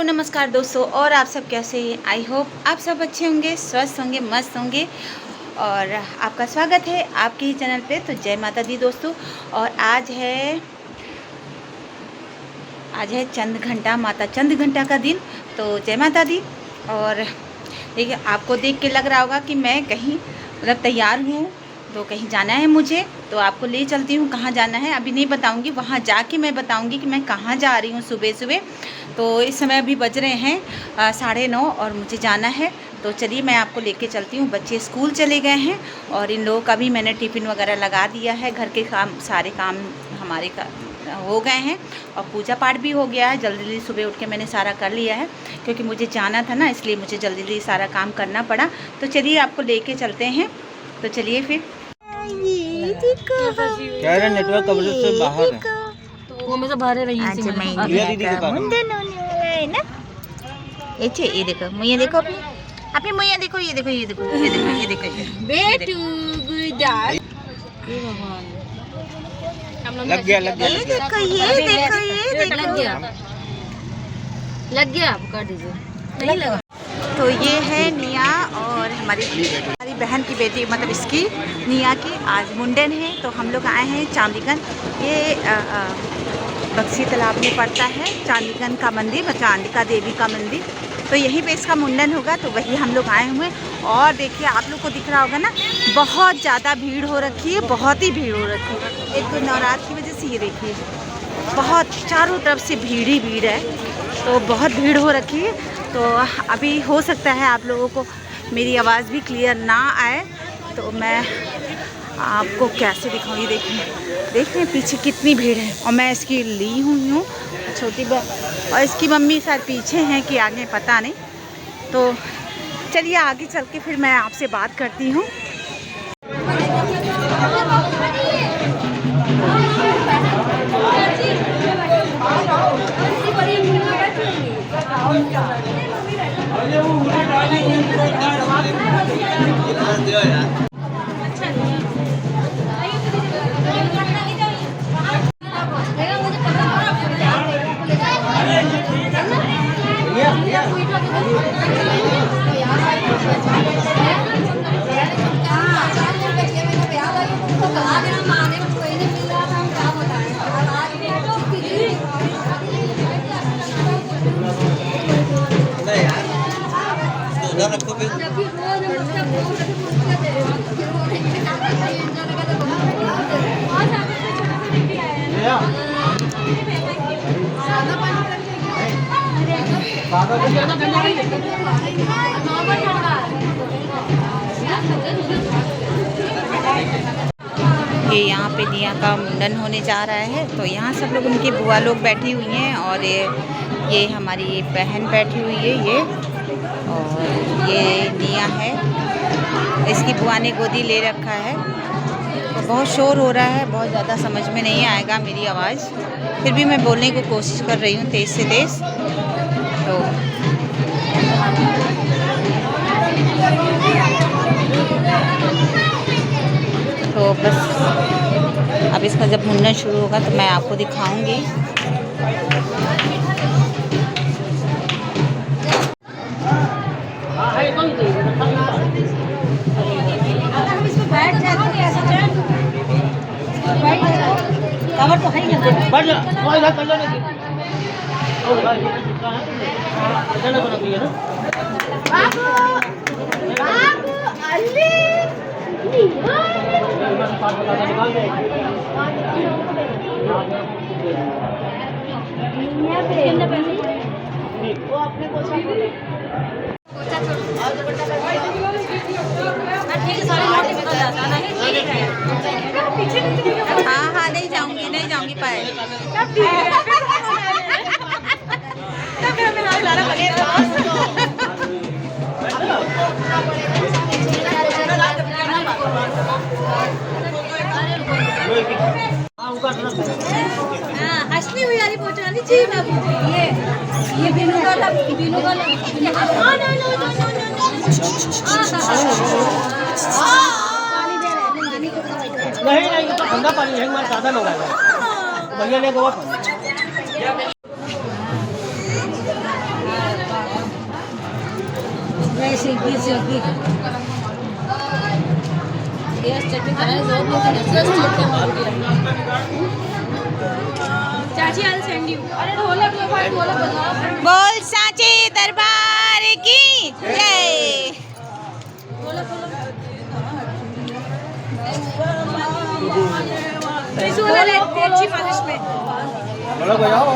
नमस्कार दोस्तों, और आप सब कैसे हैं। आई होप आप सब अच्छे होंगे, स्वस्थ होंगे, मस्त होंगे। और आपका स्वागत है आपके ही चैनल पे। तो जय माता दी दोस्तों। और आज है चंद घंटा, माता चंद घंटा का दिन। तो जय माता दी। और देखिए, आपको देख के लग रहा होगा कि मैं कहीं मतलब तैयार हूँ, तो कहीं जाना है मुझे। तो आपको ले चलती हूँ। कहाँ जाना है अभी नहीं बताऊँगी, वहाँ जाके मैं बताऊँगी कि मैं कहाँ जा रही हूँ सुबह सुबह। तो इस समय अभी बज रहे हैं 9:30 और मुझे जाना है। तो चलिए मैं आपको लेके चलती हूँ। बच्चे स्कूल चले गए हैं और इन लोगों का भी मैंने टिफ़िन वगैरह लगा दिया है। घर के काम, सारे काम हमारे हो गए हैं और पूजा पाठ भी हो गया है। जल्दी जल्दी सुबह उठ के मैंने सारा कर लिया है, क्योंकि मुझे जाना था ना, इसलिए मुझे जल्दी जल्दी सारा काम करना पड़ा। तो चलिए आपको लेके चलते हैं। तो चलिए फिर। क्या है, नेटवर्क कवरेज से बाहर है। वो में से बाहर रही आज मैं इंडिया का मुंडन होने वाला है ना। ये देखो मुझे, देखो अपनी मुझे देखो, ये देखो, ये देखो, ये देखो, ये देखो, बेटू गुजार। ये भगवान लग गया ये देखो, ये देखो, ये देखो। लग गया आप कर दीजिए। नहीं लगा। तो ये है निया और हमारी बहन की बेटी, मतलब इसकी निया की आज मुंडन है। तो हम लोग आए हैं चांदीगंज। ये बक्सी तालाब में पड़ता है चांदीगंज का मंदिर, चांदिका देवी का मंदिर। तो यहीं पे इसका मुंडन होगा, तो वही हम लोग आए हुए। और देखिए, आप लोग को दिख रहा होगा ना, बहुत ज़्यादा भीड़ हो रखी है, बहुत ही भीड़ हो रखी है। एक तो नवरात्र की वजह से ये देखिए, बहुत चारों तरफ से भीड़ ही भीड़ है। तो बहुत भीड़ हो रखी है। तो अभी हो सकता है आप लोगों को मेरी आवाज़ भी क्लियर ना आए, तो मैं आपको कैसे दिखाऊँ। ये देखिए पीछे कितनी भीड़ है। और मैं इसकी ली हुई हूँ छोटी बहन, और इसकी मम्मी शायद पीछे हैं कि आगे, पता नहीं। तो चलिए आगे चल के फिर मैं आपसे बात करती हूँ। ये यहाँ पे निया का मुंडन होने जा रहा है। तो यहाँ सब लोग, उनकी बुआ लोग बैठी हुई हैं, और ये हमारी बहन बैठी हुई है ये। और ये निया है, इसकी बुआ ने गोदी ले रखा है। तो बहुत शोर हो रहा है, बहुत ज़्यादा समझ में नहीं आएगा मेरी आवाज़, फिर भी मैं बोलने की कोशिश कर रही हूँ तेज़ से तेज़। तो बस अब इसका जब मुंडन शुरू होगा तो मैं आपको दिखाऊंगी। हाँ, नहीं जाऊंगी पाए। हंसनी हुई यारी फोटो वाली जी। ये बिनु वाला नहीं तो ठंडा पानी है, हमारा साधन होगा भैया ने गोवा। चाची I'll send you. अरे ढोलक लो भाई ढोलक बजाओ. बोल सांचे दरबार की जय। त्रिशूल ले अच्छी मालिश में. बड़ा बजाओ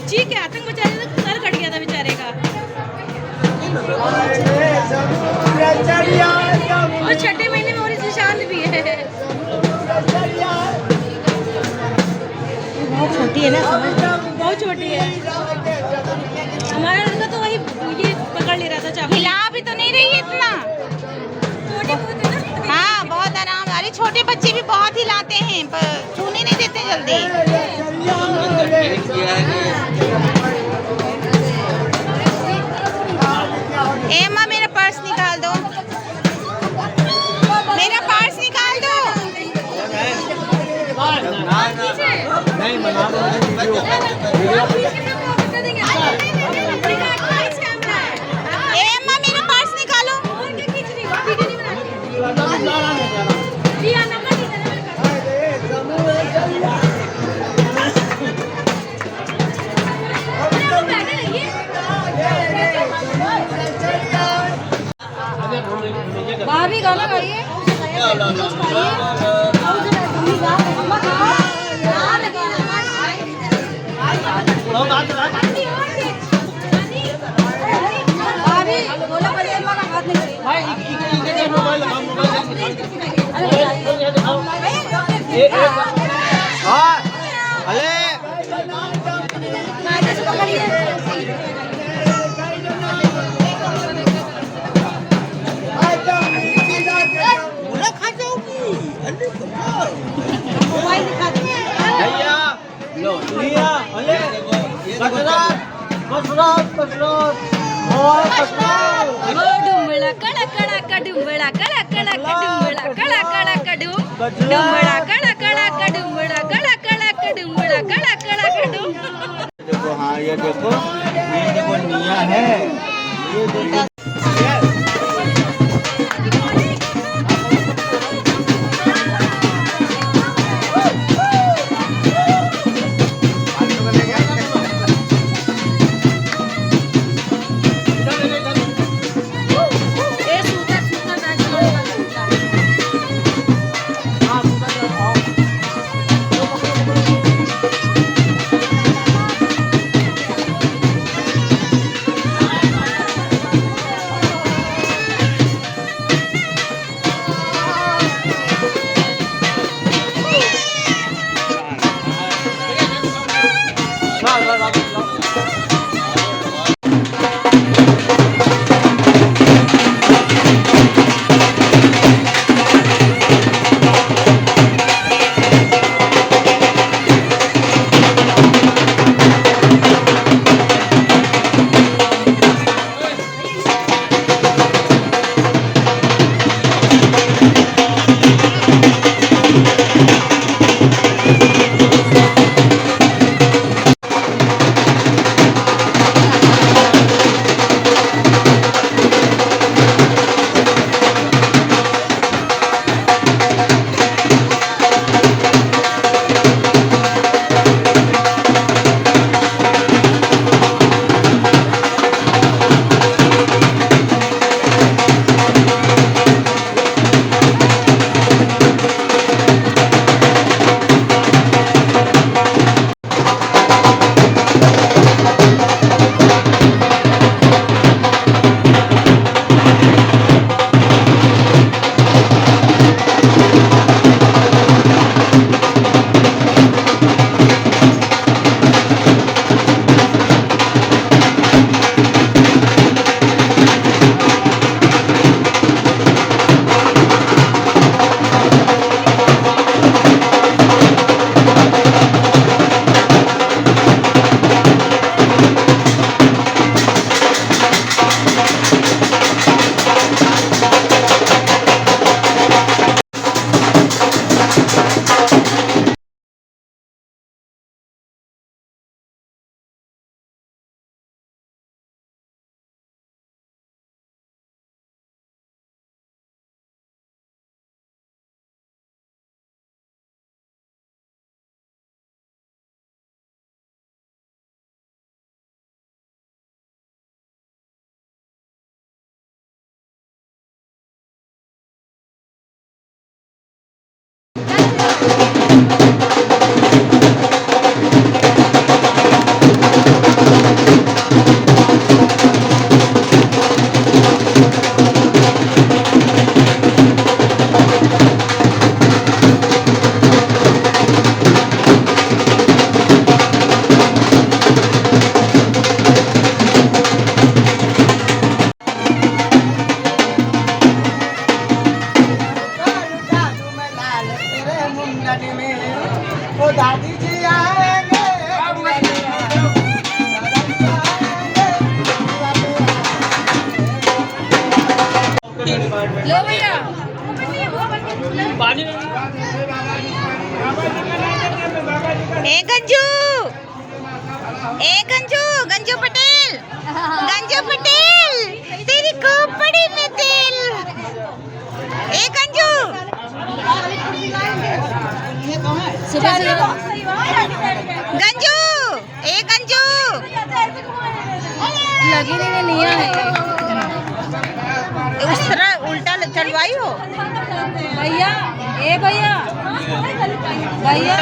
जी के आतंक बचा रहे थे, सर कट गया था बेचारे का. और छठे महीने में और इससे शांत भी है. बहुत छोटी है ना, बहुत छोटी है. हमारा लड़का तो वही ये पकड़ ले रहा था चाकू. हिला भी तो नहीं रही है इतना। छोटे बहुत है ना. हाँ बहुत आराम। अरे छोटे बच्चे भी बहुत हिलाते हैं पर छूने नहीं देते जल्दी। ए माँ मेरा पर्स निकाल दो, मेरा पर्स निकाल दो। नहीं बना ए माँ मेरा पर्स निकालो। भाभी गाना गाइए. भाभी बोला पर ये मां हाथ नहीं. भाई इके मोबाइल लगाओ, हां अरे भैया लो लिया अरे कसरत और कसरत. डुंबळा कडा कडा कडुंबळा कडा कडा कडुंबळा कडा कडा कडुम डुंबळा कडा कडा कडुंबळा कडा कडा कडुंबळा कडा कडा कडुम. देखो हाँ ये देखो निया है ये देखो. दादी जी आएंगे लो भैया ए गंजू, ए गंजू, गंजू पटेल, गंजू पटेल, तेरी खोपड़ी में तेल। ए गंजू, सुबह से गंजू, ए गंजू, लगी नहीं लिया है उस तरह उल्टा चलवाई हो भैया। ए भैया भैया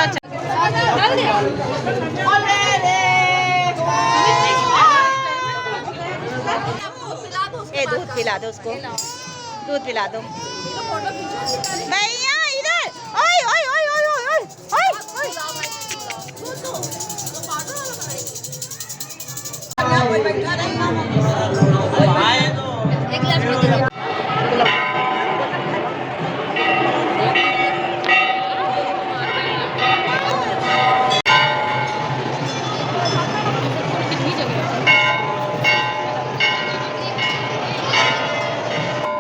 ए दूध पिला दो उसको, दूध पिला दो भैया इधर। ओए ओए ओए ओए ओए ओए ओए एक गिलास में दे दो।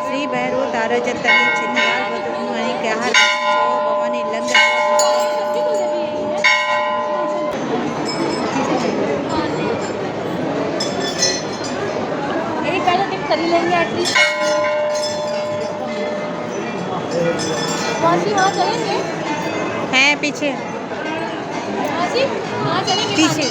श्री भैरव तारा जतनी चिन्हार बदुमानी कहर सो भवानी लंगा एक पहले टिप कर ही लेंगे एटलीस्ट। वहाँ चलेंगे, हैं पीछे वहाँ चलेंगे पीछे।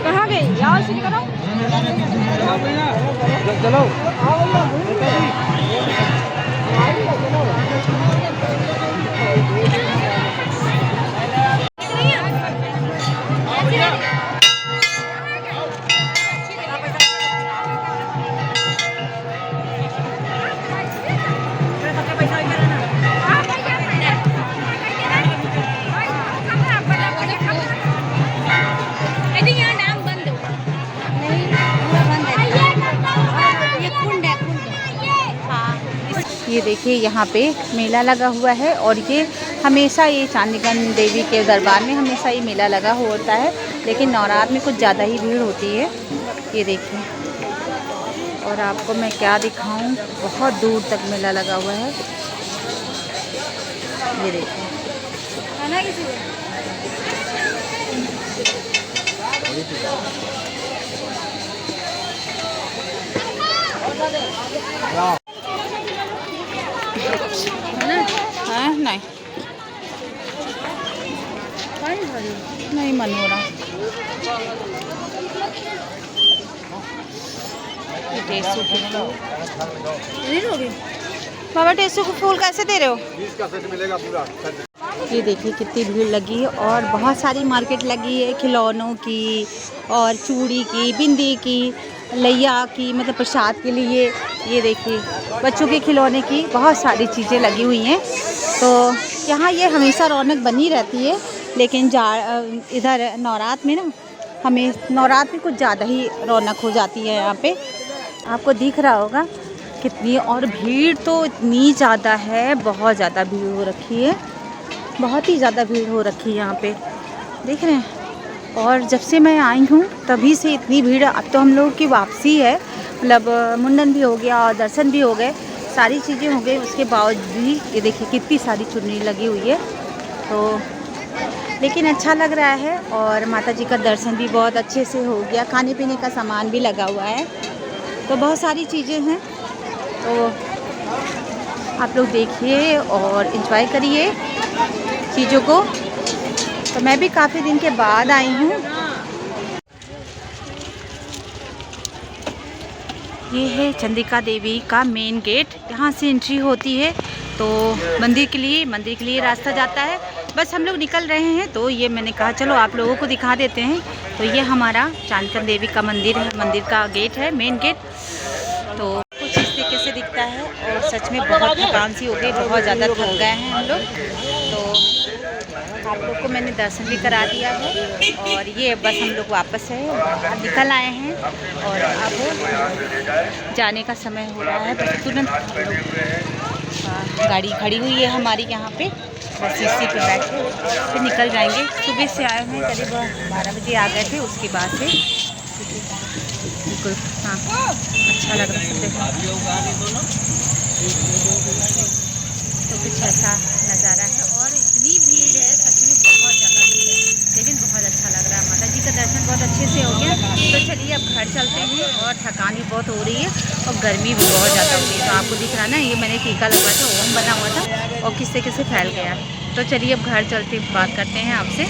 कहाँ गई यार शुरू करो। चलो ये देखिए यहाँ पे मेला लगा हुआ है और ये हमेशा ये चांदीगंज देवी के दरबार में हमेशा ये मेला लगा हुआ होता है, लेकिन नवरात्र में कुछ ज़्यादा ही भीड़ होती है। ये देखिए, और आपको मैं क्या दिखाऊं, बहुत दूर तक मेला लगा हुआ है। ये देखिए हाँ, नहीं नहीं मन हो रहा। ये टेसू के फूल, बाबा टेसू के फूल कैसे दे रहे हो? 20 का सेट मिलेगा पूरा। ये देखिए कितनी भीड़ लगी है और बहुत सारी मार्केट लगी है, खिलौनों की और चूड़ी की, बिंदी की, लैया की, मतलब प्रसाद के लिए। ये देखिए बच्चों के खिलौने की बहुत सारी चीज़ें लगी हुई हैं। तो यहाँ ये हमेशा रौनक बनी रहती है, लेकिन इधर नवरात्र में ना, हमें नवरात्र में कुछ ज़्यादा ही रौनक हो जाती है। यहाँ पे आपको दिख रहा होगा कितनी, और भीड़ तो इतनी ज़्यादा है, बहुत ज़्यादा भीड़ हो रखी है, बहुत ही ज़्यादा भीड़ हो रखी है यहाँ पे, देख रहे हैं। और जब से मैं आई हूँ तभी से इतनी भीड़। अब तो हम लोगों की वापसी है, मतलब मुंडन भी हो गया और दर्शन भी हो गए, सारी चीज़ें हो गई, उसके बावजूद भी ये देखिए कितनी सारी चुन्नी लगी हुई है। तो लेकिन अच्छा लग रहा है और माता जी का दर्शन भी बहुत अच्छे से हो गया। खाने पीने का सामान भी लगा हुआ है, तो बहुत सारी चीज़ें हैं। तो आप लोग देखिए और एंजॉय करिए चीज़ों को। तो मैं भी काफ़ी दिन के बाद आई हूँ। ये है चंडिका देवी का मेन गेट, यहाँ से एंट्री होती है। तो मंदिर के लिए रास्ता जाता है। बस हम लोग निकल रहे हैं, तो ये मैंने कहा चलो आप लोगों को दिखा देते हैं। तो ये हमारा चंडिका देवी का मंदिर है, मंदिर का गेट है, मेन गेट। तो कुछ इस तरीके से दिखता है और सच में बहुत थकान सी हो गई, बहुत ज़्यादा थक गए हैं हम लोग। तो आप लोग को मैंने दर्शन भी करा दिया है और ये बस हम लोग वापस है निकल आए हैं और अब जाने का समय हो रहा है। तो तुरंत गाड़ी खड़ी हुई है हमारी यहाँ पे, बस इसी पे बैठे फिर निकल जाएंगे। सुबह से आए हैं, करीब 12 बजे आ गए थे। उसके बाद से बिल्कुल हाँ अच्छा लग रहा है। तो कुछ ऐसा नज़ारा है और इतनी भीड़ है, सच में बहुत ज़्यादा भीड़ है, लेकिन बहुत अच्छा लग रहा है। माता जी का दर्शन बहुत अच्छे से हो गया। तो चलिए अब घर चलते हैं और थकान भी बहुत हो रही है और गर्मी भी बहुत ज़्यादा हो रही है। तो आपको दिख रहा है ना, ये मैंने टीका लगवाया था, ओम बना हुआ था और किस तरीके से फैल गया। तो चलिए अब घर चलते बात करते हैं आपसे।